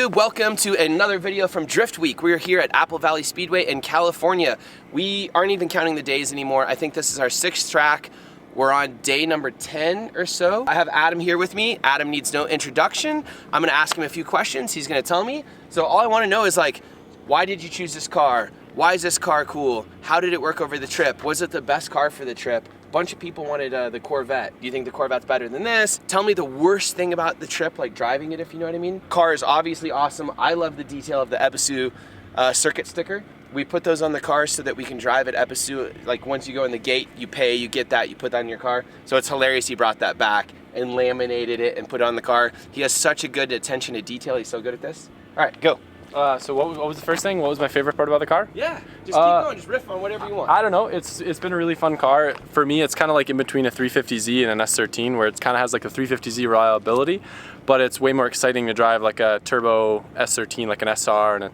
YouTube? Welcome to another video from Drift Week. We're here at Apple Valley Speedway in California. We aren't even counting the days anymore. I think this is our 6th track. We're on day number 10 or so. I have Adam here with me. Adam needs no introduction. I'm gonna ask him a few questions. He's gonna tell me. So all I wanna know is like, why did you choose this car? Why is this car cool? How did it work over the trip? Was it the best car for the trip? A bunch of people wanted the Corvette. Do you think the Corvette's better than this? Tell me the worst thing about the trip, like driving it, if you know what I mean. Car is obviously awesome. I love the detail of the Ebisu circuit sticker. We put those on the car so that we can drive at Ebisu. Like once you go in the gate, you pay, you get that, you put that in your car. So it's hilarious he brought that back and laminated it and put it on the car. He has such a good attention to detail. He's so good at this. All right, go. So what was the first thing? What was my favorite part about the car? Yeah, just keep going, just riff on whatever you want. I don't know, it's been a really fun car. For me, it's kind of like in between a 350Z and an S13, where it kind of has like a 350Z reliability, but it's way more exciting to drive like a turbo S13, like an SR, and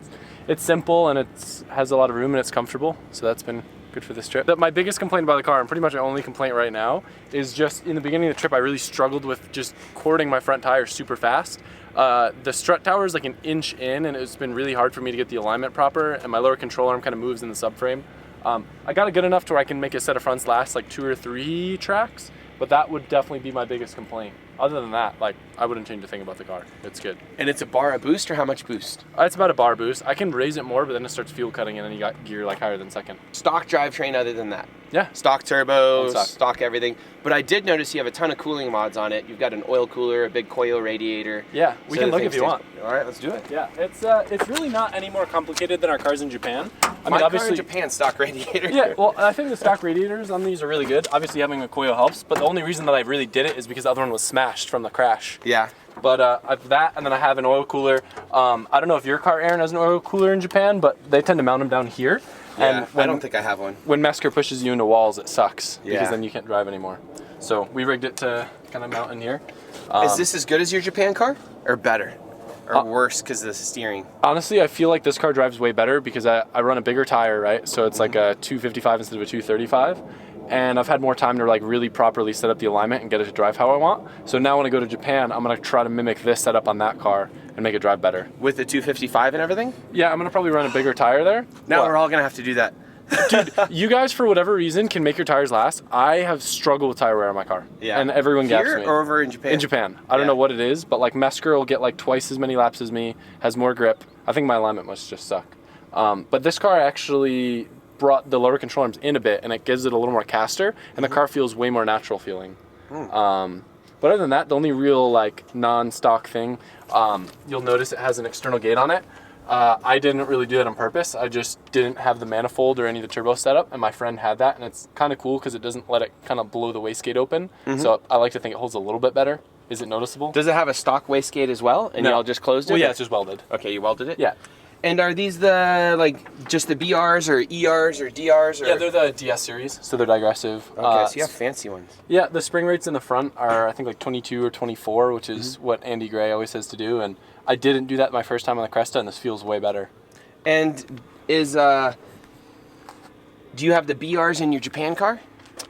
it's simple and it has a lot of room and it's comfortable, so that's been good for this trip. My biggest complaint about the car, and pretty much my only complaint right now, is just in the beginning of the trip I really struggled with just cording my front tires super fast. The strut tower is like an inch in and it's been really hard for me to get the alignment proper, and my lower control arm kind of moves in the subframe. I got it good enough to where I can make a set of fronts last like 2 or 3 tracks, but that would definitely be my biggest complaint. Other than that, like, I wouldn't change a thing about the car. It's good. And it's a bar a boost, or how much boost? It's about a bar boost. I can raise it more, but then it starts fuel cutting and then you got gear like higher than second. Stock drivetrain other than that? Yeah. Stock turbo, stock everything. But I did notice you have a ton of cooling mods on it. You've got an oil cooler, a big coil radiator. Yeah, we can look if you want. All right, let's do it. Yeah, it's really not any more complicated than our cars in Japan. I mean, obviously, car in Japan, stock radiator. Yeah, well, I think the stock radiators on these are really good. Obviously, having a coil helps, but the only reason that I really did it is because the other one was smashed from the crash. Yeah. But I have that, and then I have an oil cooler. I don't know if your car, Aaron, has an oil cooler in Japan, but they tend to mount them down here. Yeah, and I don't think I have one. When Mesker pushes you into walls, it sucks, because then you can't drive anymore. So we rigged it to kind of mount in here. Is this as good as your Japan car, or better? Or worse because of the steering? Honestly, I feel like this car drives way better because I run a bigger tire, right? So it's like a 255 instead of a 235. And I've had more time to like really properly set up the alignment and get it to drive how I want. So now when I go to Japan, I'm gonna try to mimic this setup on that car and make it drive better. With the 255 and everything? Yeah, I'm gonna probably run a bigger tire there. Now we're all gonna have to do that. Dude, you guys, for whatever reason, can make your tires last. I have struggled with tire wear on my car. Yeah. And everyone gaps me. Here or over in Japan? In Japan. I don't know what it is, but like Mesker will get like twice as many laps as me, has more grip. I think my alignment must just suck. But this car actually brought the lower control arms in a bit, and it gives it a little more caster, and the car feels way more natural feeling. But other than that, the only real like non-stock thing, you'll notice it has an external gate on it. I didn't really do that on purpose. I just didn't have the manifold or any of the turbo setup, and my friend had that, and it's kind of cool because it doesn't let it kind of blow the wastegate open. So I like to think it holds a little bit better. Is it noticeable? Does it have a stock wastegate as well? And y'all just closed it? Well, yeah, it's just welded. Okay, you welded it? Yeah. And are these the, like, just the BRs or ERs or DRs? Or? Yeah, they're the DS series, so they're digressive. Okay, so you have fancy ones. Yeah, the spring rates in the front are, I think, like 22 or 24, which is what Andy Gray always says to do, and I didn't do that my first time on the Cresta, and this feels way better. And is, do you have the BRs in your Japan car?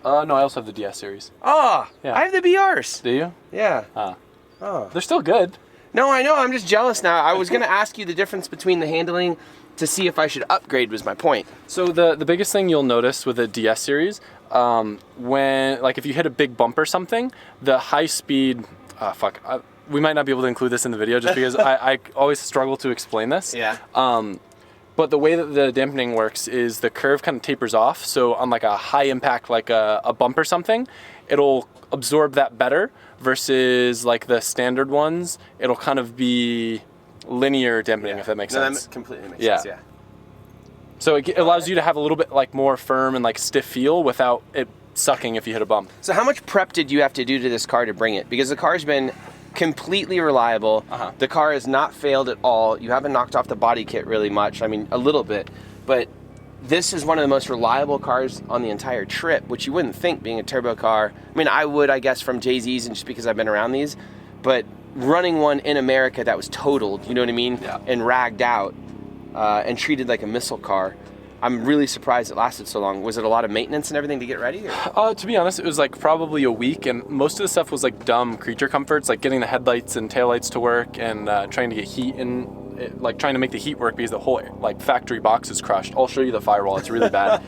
No, I also have the DS series. Oh, yeah. I have the BRs. Do you? Yeah. Oh. They're still good. No, I know. I'm just jealous now. I was going to ask you the difference between the handling to see if I should upgrade was my point. So the biggest thing you'll notice with the DS series, when, like if you hit a big bump or something, the high speed, we might not be able to include this in the video just because I always struggle to explain this. Yeah. But the way that the dampening works is the curve kind of tapers off. So on like a high impact, like a bump or something, it'll absorb that better versus like the standard ones. It'll kind of be linear dampening, if that makes sense. That completely makes sense, yeah. So it allows you to have a little bit like more firm and like stiff feel without it sucking if you hit a bump. So how much prep did you have to do to this car to bring it? Because the car's been completely reliable. The car has not failed at all. You haven't knocked off the body kit really much. I mean, a little bit, but this is one of the most reliable cars on the entire trip, which you wouldn't think being a turbo car. I mean, I would, I guess, from Jay-Z's and just because I've been around these, but running one in America that was totaled, you know what I mean? Yeah. And ragged out and treated like a missile car. I'm really surprised it lasted so long. Was it a lot of maintenance and everything to get ready? Or? To be honest, it was like probably a week, and most of the stuff was like dumb creature comforts, like getting the headlights and taillights to work and trying to get heat in like trying to make the heat work because the whole like factory box is crushed. I'll show you the firewall. It's really bad.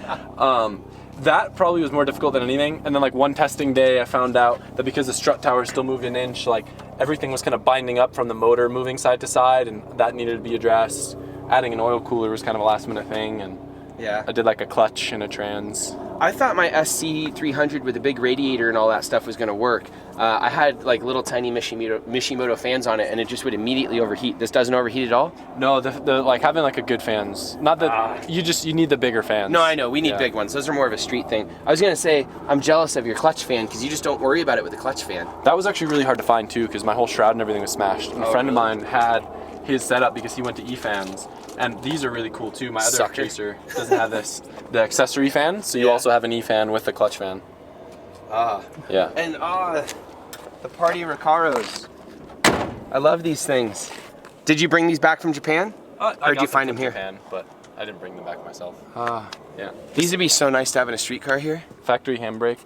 That probably was more difficult than anything. And then like one testing day, I found out that because the strut tower still moved an inch, like everything was kind of binding up from the motor moving side to side, and that needed to be addressed. Adding an oil cooler was kind of a last minute thing, and Yeah. I did like a clutch and a trans. I thought my SC300 with a big radiator and all that stuff was going to work. I had like little tiny Mishimoto fans on it, and it just would immediately overheat. This doesn't overheat at all? No, the like having like a good fans. Not that you need the bigger fans. No, I know. We need big ones. Those are more of a street thing. I was going to say, I'm jealous of your clutch fan because you just don't worry about it with the clutch fan. That was actually really hard to find too, because my whole shroud and everything was smashed. And a friend of mine had his setup because he went to E-Fans, and these are really cool too. My other Tracer doesn't have the accessory fan, so you also have an E-fan with the clutch fan. Yeah. And the Party Recaros. I love these things. Did you bring these back from Japan? Or did you find them here? Japan, but I didn't bring them back myself. Yeah. These would be so nice to have in a street car here. Factory handbrake,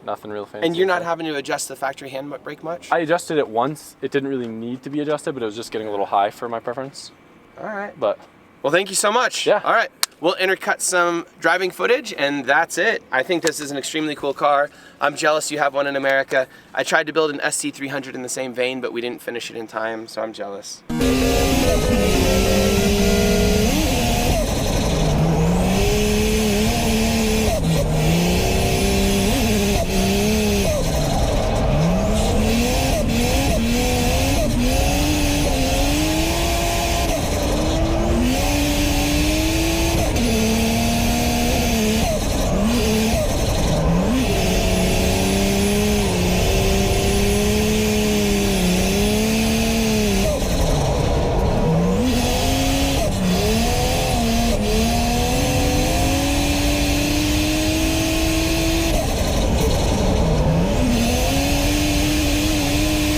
nothing real fancy. And you're not having to adjust the factory handbrake much? I adjusted it once. It didn't really need to be adjusted, but it was just getting a little high for my preference. All right. But well, thank you so much. Yeah. All right. We'll intercut some driving footage, and that's it. I think this is an extremely cool car. I'm jealous you have one in America. I tried to build an SC300 in the same vein, but we didn't finish it in time, so I'm jealous.